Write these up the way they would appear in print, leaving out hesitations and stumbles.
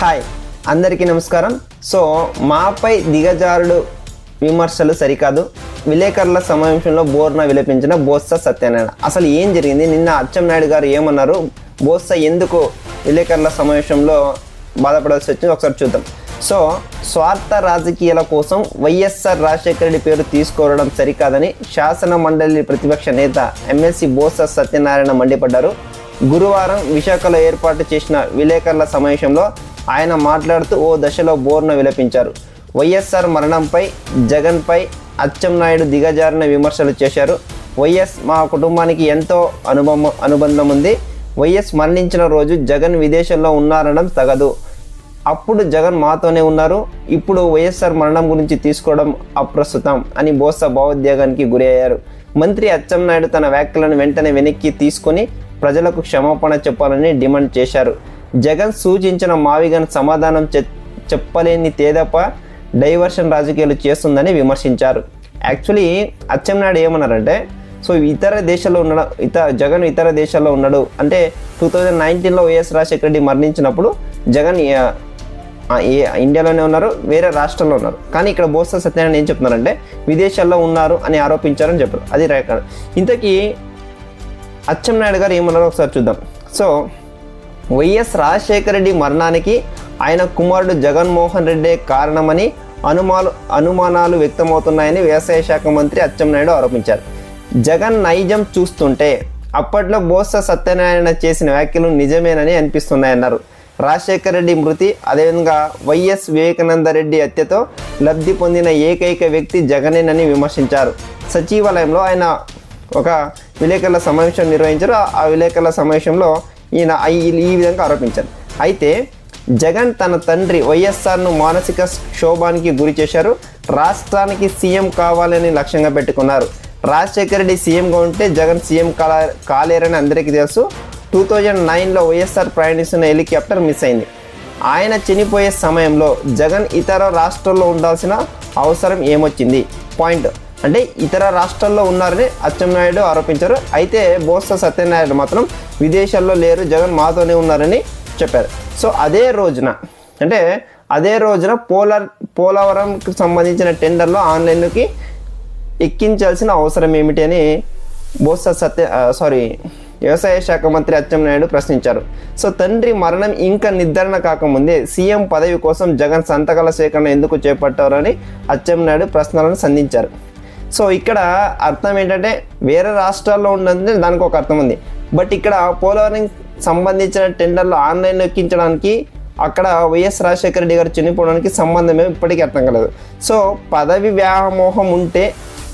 Hi అందరికీ నమస్కారం. So మాపై దిగజారుడు విమర్శలు సరికాదు, విలేకరుల సమావేశంలో బోర్న విలపించిన బొత్స సత్యనారాయణ. అసలు ఏం జరిగింది? నిన్న అచ్చెన్నాయుడు గారు ఏమన్నారు? బొత్స ఎందుకు విలేకరుల సమావేశంలో బాధపడాల్సి వచ్చింది ఒకసారి చూద్దాం. సో స్వార్థ రాజకీయాల కోసం వైఎస్ఆర్ రాజశేఖర రెడ్డి పేరు తీసుకోవడం సరికాదని శాసన మండలి ప్రతిపక్ష నేత ఎమ్మెల్సీ బొత్స సత్యనారాయణ మండిపడ్డారు. గురువారం విశాఖలో ఏర్పాటు చేసిన విలేకరుల సమావేశంలో ఆయన మాట్లాడుతూ ఓ దశలో బోర్న విలపించారు. వైఎస్ఆర్ మరణంపై, జగన్పై అచ్చెన్నాయుడు దిగజారిన విమర్శలు చేశారు. వైఎస్ మా కుటుంబానికి ఎంతో అనుబంధం ఉంది. వైఎస్ మరణించిన రోజు జగన్ విదేశంలో ఉన్నారనడం తగదు. అప్పుడు జగన్ మాతోనే ఉన్నారు. ఇప్పుడు వైఎస్ఆర్ మరణం గురించి తీసుకోవడం అప్రస్తుతం అని బొత్స భావోద్వేగానికి గురి అయ్యారు. మంత్రి అచ్చెన్నాయుడు తన వ్యాఖ్యలను వెంటనే వెనక్కి తీసుకొని ప్రజలకు క్షమాపణ చెప్పాలని డిమాండ్ చేశారు. జగన్ సూచించిన మావిగన్ సమాధానం చెప్పలేని తేదప డైవర్షన్ రాజకీయాలు చేస్తుందని విమర్శించారు. యాక్చువల్లీ అచ్చెన్నాయుడు ఏమన్నారంటే, సో జగన్ ఇతర దేశాల్లో ఉన్నాడు అంటే 2019లో వైఎస్ రాజశేఖర రెడ్డి మరణించినప్పుడు జగన్ ఇండియాలోనే ఉన్నారు, వేరే రాష్ట్రంలో ఉన్నారు. కానీ ఇక్కడ బొత్స సత్యనారాయణ ఏం చెప్తున్నారంటే విదేశాల్లో ఉన్నారు అని ఆరోపించారని చెప్పారు. అది రేఖ. ఇంతకీ అచ్చెన్నాయుడు గారు ఏమన్నారో ఒకసారి చూద్దాం. సో వైఎస్ రాజశేఖర రెడ్డి మరణానికి ఆయన కుమారుడు జగన్మోహన్ రెడ్డే కారణమని అనుమానాలు వ్యక్తమవుతున్నాయని వ్యవసాయ శాఖ మంత్రి అచ్చెన్నాయుడు ఆరోపించారు. జగన్ నైజం చూస్తుంటే అప్పట్లో బొత్స సత్యనారాయణ చేసిన వ్యాఖ్యలు నిజమేనని అనిపిస్తున్నాయన్నారు. రాజశేఖర రెడ్డి మృతి, అదేవిధంగా వైఎస్ వివేకానంద రెడ్డి హత్యతో లబ్ధి పొందిన ఏకైక వ్యక్తి జగనేనని విమర్శించారు. సచివాలయంలో ఆయన ఒక విలేకరుల సమావేశం నిర్వహించారు. ఆ విలేకరుల సమావేశంలో ఈయన ఈ విధంగా ఆరోపించారు. అయితే జగన్ తన తండ్రి వైఎస్ఆర్ను మానసిక క్షోభానికి గురి చేశారు. రాష్ట్రానికి సీఎం కావాలని లక్ష్యంగా పెట్టుకున్నారు. రాజశేఖర రెడ్డి సీఎంగా ఉంటే జగన్ సీఎం కాలేరని అందరికీ తెలుసు. 2009లో వైఎస్ఆర్ ప్రయాణిస్తున్న హెలికాప్టర్ మిస్ అయింది. ఆయన చనిపోయే సమయంలో జగన్ ఇతర రాష్ట్రాల్లో ఉండాల్సిన అవసరం ఏమొచ్చింది? పాయింట్ అంటే ఇతర రాష్ట్రాల్లో ఉన్నారని అచ్చెన్నాయుడు ఆరోపించారు. అయితే బొత్స సత్యనారాయణ మాత్రం విదేశాల్లో లేరు, జగన్ మాతోనే ఉన్నారని చెప్పారు. సో అదే రోజున పోలవరంకి సంబంధించిన టెండర్లో ఆన్లైన్లోకి ఎక్కించాల్సిన అవసరం ఏమిటి అని వ్యవసాయ శాఖ మంత్రి అచ్చెన్నాయుడు ప్రశ్నించారు. సో తండ్రి మరణం ఇంకా నిర్ధారణ కాకముందే సీఎం పదవి కోసం జగన్ సంతకాల సేకరణ ఎందుకు చేపట్టారని అచ్చెన్నాయుడు ప్రశ్నలను సంధించారు. సో ఇక్కడ అర్థం ఏంటంటే వేరే రాష్ట్రాల్లో ఉన్నది దానికి ఒక అర్థం ఉంది. బట్ ఇక్కడ పోలవరం సంబంధించిన టెండర్లు ఆన్లైన్లో ఎక్కించడానికి అక్కడ వైఎస్ రాజశేఖర రెడ్డి గారు చనిపోవడానికి సంబంధమే ఇప్పటికీ అర్థం కాలేదు. సో పదవి వ్యామోహం ఉంటే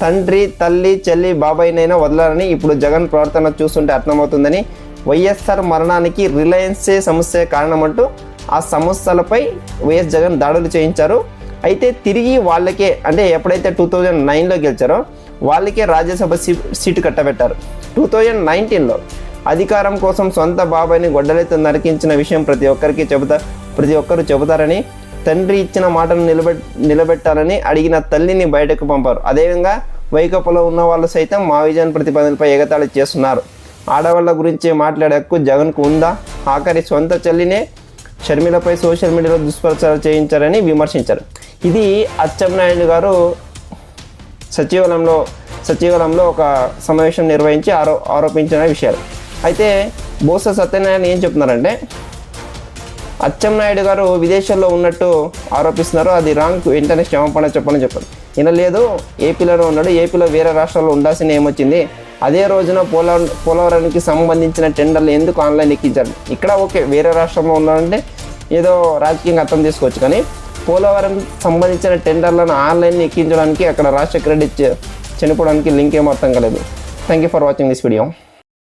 తండ్రి, తల్లి, చెల్లి, బాబాయినైనా వదలాలని ఇప్పుడు జగన్ ప్రవర్తన చూస్తుంటే అర్థమవుతుందని, వైఎస్ఆర్ మరణానికి రిలయన్సే సమస్య కారణమంటూ ఆ సంస్థలపై వైఎస్ జగన్ దాడులు చేయించారు. అయితే తిరిగి వాళ్ళకే అంటే ఎప్పుడైతే 2009లో గెలిచారో వాళ్ళకే రాజ్యసభ సీటు కట్టబెట్టారు. 2019లో అధికారం కోసం సొంత బాబాయిని గొడ్డలెత్తు నరికించిన విషయం ప్రతి ఒక్కరు చెబుతారని, తండ్రి ఇచ్చిన మాటను నిలబెట్టాలని అడిగిన తల్లిని బయటకు పంపారు. అదేవిధంగా వైకాపాలో ఉన్న వాళ్ళు సైతం మావిజన్ ప్రతిపాదనలపై ఎగతాళి చేస్తున్నారు. ఆడవాళ్ళ గురించి మాట్లాడే హక్కు జగన్కు ఉందా? ఆఖరి సొంత చెల్లినే షర్మిలపై సోషల్ మీడియాలో దుష్ప్రచారం చేయించారని విమర్శించారు. ఇది అచ్చెన్నాయుడు గారు సచివాలయంలో ఒక సమావేశం నిర్వహించి ఆరోపించిన విషయాలు. అయితే బొత్స సత్యనారాయణ ఏం చెప్తున్నారంటే, అచ్చెన్నాయుడు గారు విదేశాల్లో ఉన్నట్టు ఆరోపిస్తున్నారు, అది రాంగ్, వెంటనే క్షమాపణ చెప్పని చెప్పారు. ఈయన లేదు, ఏపీలోనే ఉన్నాడు, ఏపీలో వేరే రాష్ట్రాల్లో ఉండాల్సిన ఏమొచ్చింది? అదే రోజున పోలవరానికి సంబంధించిన టెండర్లు ఎందుకు ఆన్లైన్ ఎక్కించారు? ఇక్కడ ఓకే, వేరే రాష్ట్రంలో ఉన్నారంటే ఏదో రాజకీయంగా అర్థం తీసుకోవచ్చు, కానీ పోలవరం సంబంధించిన టెండర్లను ఆన్లైన్ ఎక్కించడానికి అక్కడ రాజశేఖర రెడ్డి చనిపోవడానికి లింక్ ఏమో అర్థం కాలేదు. Thank you for watching this video.